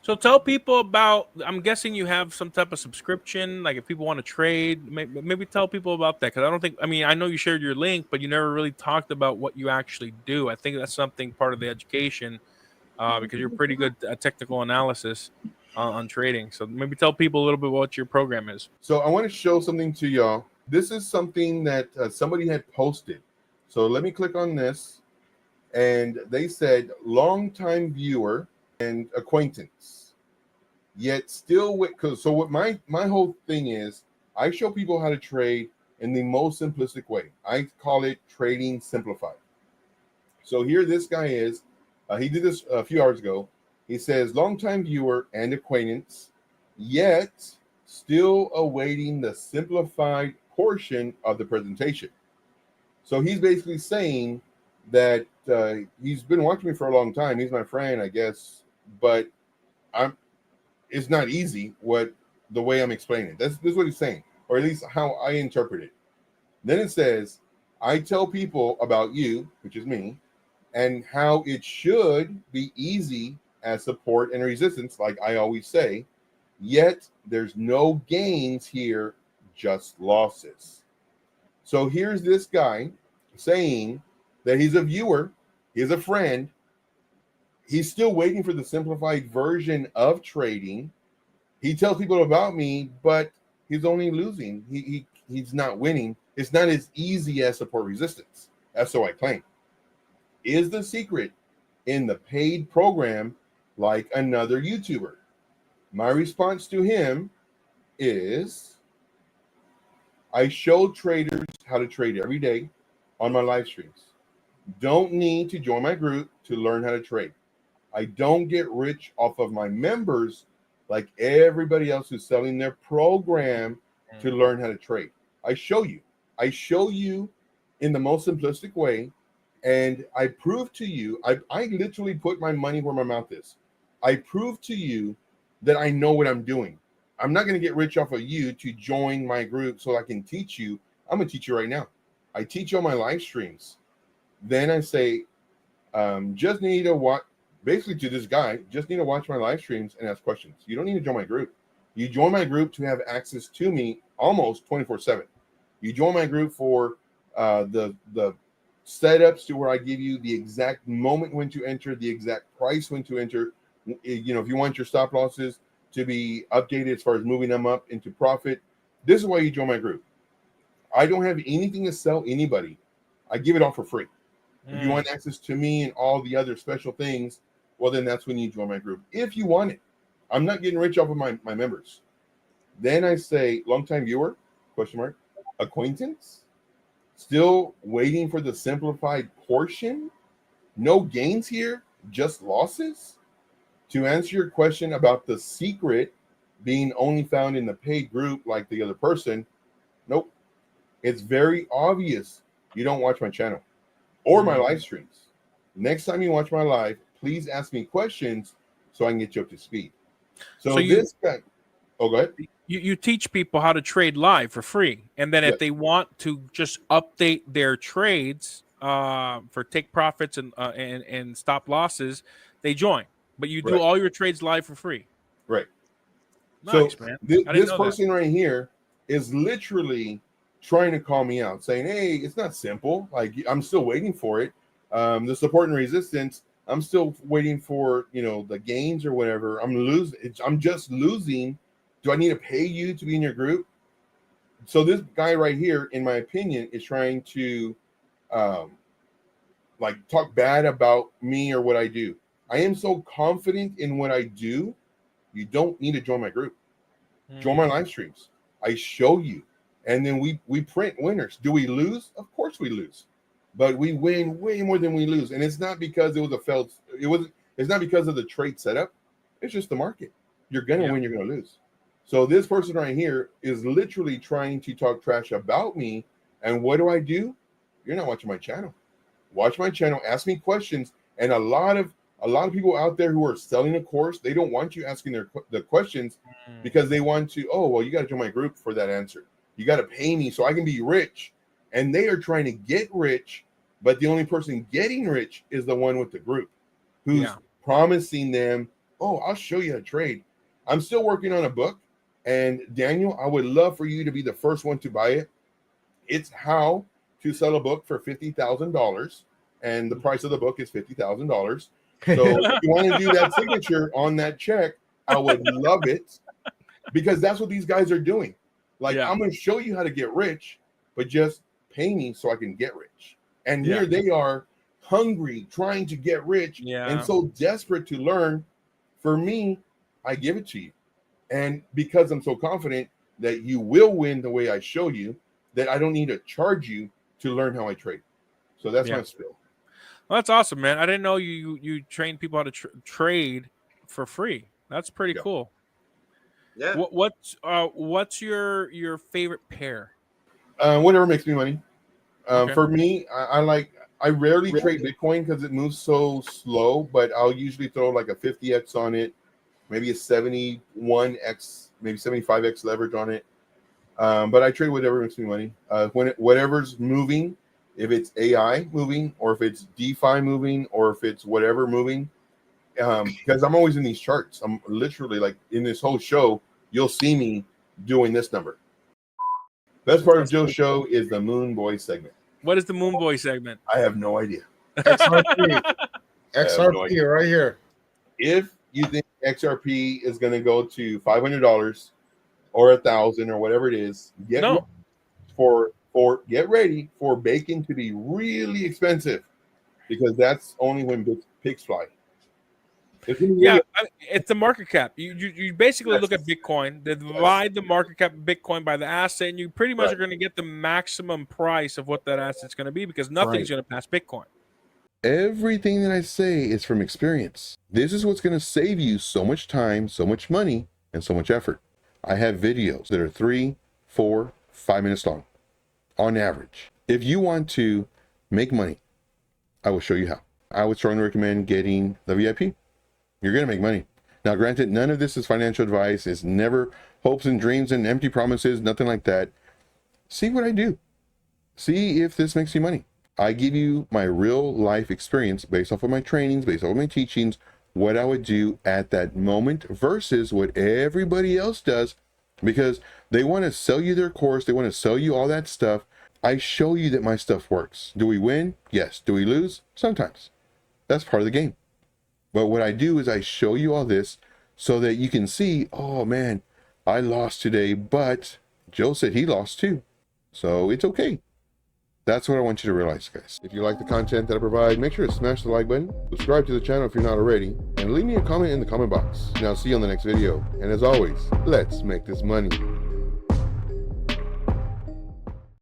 So tell people about. I'm guessing you have some type of subscription. Like if people want to trade, maybe tell people about that because I don't think. I mean, I know you shared your link, but you never really talked about what you actually do. I think that's something part of the education because you're pretty good at technical analysis on trading. So maybe tell people a little bit what your program is. So I want to show something to y'all. This is something that somebody had posted. So let me click on this. And they said, longtime viewer and acquaintance, yet still with, because so what my whole thing is, I show people how to trade in the most simplistic way. I call it trading simplified. So here this guy is. He did this a few hours ago. He says, longtime viewer and acquaintance, yet still awaiting the simplified portion of the presentation. So he's basically saying that he's been watching me for a long time. He's my friend, I guess, but it's not easy the way I'm explaining it. This is what he's saying, or at least how I interpret it. Then it says, I tell people about you, which is me, and how it should be easy as support and resistance, like I always say, yet there's no gains here, just losses. So here's this guy saying that he's a viewer, he's a friend, he's still waiting for the simplified version of trading. He tells people about me, but he's only losing. He's not winning. It's not as easy as support resistance. That's so I claim. Is the secret in the paid program like another YouTuber? My response to him is I show traders how to trade every day on my live streams. Don't need to join my group to learn how to trade. I don't get rich off of my members like everybody else who's selling their program to learn how to trade. I show you. I show you in the most simplistic way, and I prove to you, I literally put my money where my mouth is. I prove to you that I know what I'm doing. I'm not going to get rich off of you to join my group so I can teach you. I'm going to teach you right now. I teach on my live streams. Then I say, just need to watch, basically to this guy, just need to watch my live streams and ask questions. You don't need to join my group. You join my group to have access to me almost 24/7. You join my group for the setups to where I give you the exact moment when to enter, the exact price when to enter. You know, if you want your stop losses to be updated as far as moving them up into profit, this is why you join my group. I don't have anything to sell anybody. I give it all for free. If you want access to me and all the other special things, well, then that's when you join my group. If you want it. I'm not getting rich off of my members. Then I say, longtime viewer, question mark, acquaintance, still waiting for the simplified portion. No gains here, just losses. To answer your question about the secret being only found in the paid group like the other person, nope. It's very obvious you don't watch my channel or my live streams. Next time you watch my live, please ask me questions so I can get you up to speed. So this guy, go ahead. You teach people how to trade live for free, and then if they want to just update their trades for take profits and stop losses, they join. But you do all your trades live for free. Right. Nice, so man. This person right here is literally trying to call me out, saying, "Hey, it's not simple. Like I'm still waiting for it. The support and resistance. I'm still waiting for the gains or whatever. I'm losing. I'm just losing. Do I need to pay you to be in your group?" So this guy right here, in my opinion, is trying to talk bad about me or what I do. I am so confident in what I do. You don't need to join my group. Join my live streams. I show you, and then we print winners. Do we lose? Of course we lose, but we win way more than we lose. And it's not because it was a failed. It's not because of the trade setup. It's just the market. You're gonna win. You're gonna lose. So this person right here is literally trying to talk trash about me. And what do? You're not watching my channel. Watch my channel. Ask me questions. And a lot of people out there who are selling a course, they don't want you asking the questions because they want to, oh, well, you got to join my group for that answer. You got to pay me so I can be rich. And they are trying to get rich, but the only person getting rich is the one with the group who's promising them Oh, I'll show you how to trade. I'm still working on a book. And Daniel, I would love for you to be the first one to buy it. It's how to sell a book for $50,000. And the price of the book is $50,000. So if you want to do that signature on that check, I would love it, because that's what these guys are doing. Like, Yeah. I'm going to show you how to get rich, but just pay me so I can get rich. And Yeah. here they are, hungry, trying to get rich, Yeah. and so desperate to learn. For me, I give it to you. And because I'm so confident that you will win the way I show you, that I don't need to charge you to learn how I trade. So that's my spill. Well, that's awesome, man. I didn't know you train people how to trade for free. That's pretty cool. Yeah. What's your favorite pair? Whatever makes me money. Okay. For me, I rarely trade Bitcoin because it moves so slow, but I'll usually throw like a 50x on it, maybe a 71x, maybe 75x leverage on it. But I trade whatever makes me money. Whatever's moving, if it's AI moving, or if it's DeFi moving, or if it's whatever moving, because I'm always in these charts. I'm literally, like, in this whole show, you'll see me doing this number. Best part of Joe's show is the Moon Boy segment. What is the Moon Boy segment? I have no idea. XRP. XRP right here. If you think XRP is going to go to $500 or $1,000 or whatever it is, get ready for bacon to be really expensive, because that's only when pigs fly. It's the market cap. You basically look at Bitcoin, divide the market cap of Bitcoin by the asset, and you pretty much are going to get the maximum price of what that asset's going to be, because nothing's going to pass Bitcoin. Everything that I say is from experience. This is what's going to save you so much time, so much money, and so much effort. I have videos that are 3, 4, 5 minutes long on average. If you want to make money, I will show you how. I would strongly recommend getting the VIP. You're going to make money. Now, granted, none of this is financial advice. It's never hopes and dreams and empty promises, nothing like that. See what I do. See if this makes you money. I give you my real life experience based off of my trainings, based off of my teachings, what I would do at that moment versus what everybody else does, because they want to sell you their course. They want to sell you all that stuff. I show you that my stuff works. Do we win? Yes. Do we lose? Sometimes. That's part of the game. But what I do is I show you all this so that you can see, oh man, I lost today, but Joe said he lost too. So it's okay. That's what I want you to realize, guys. If you like the content that I provide, make sure to smash the like button, subscribe to the channel if you're not already, and leave me a comment in the comment box. And I'll see you on the next video. And as always, let's make this money.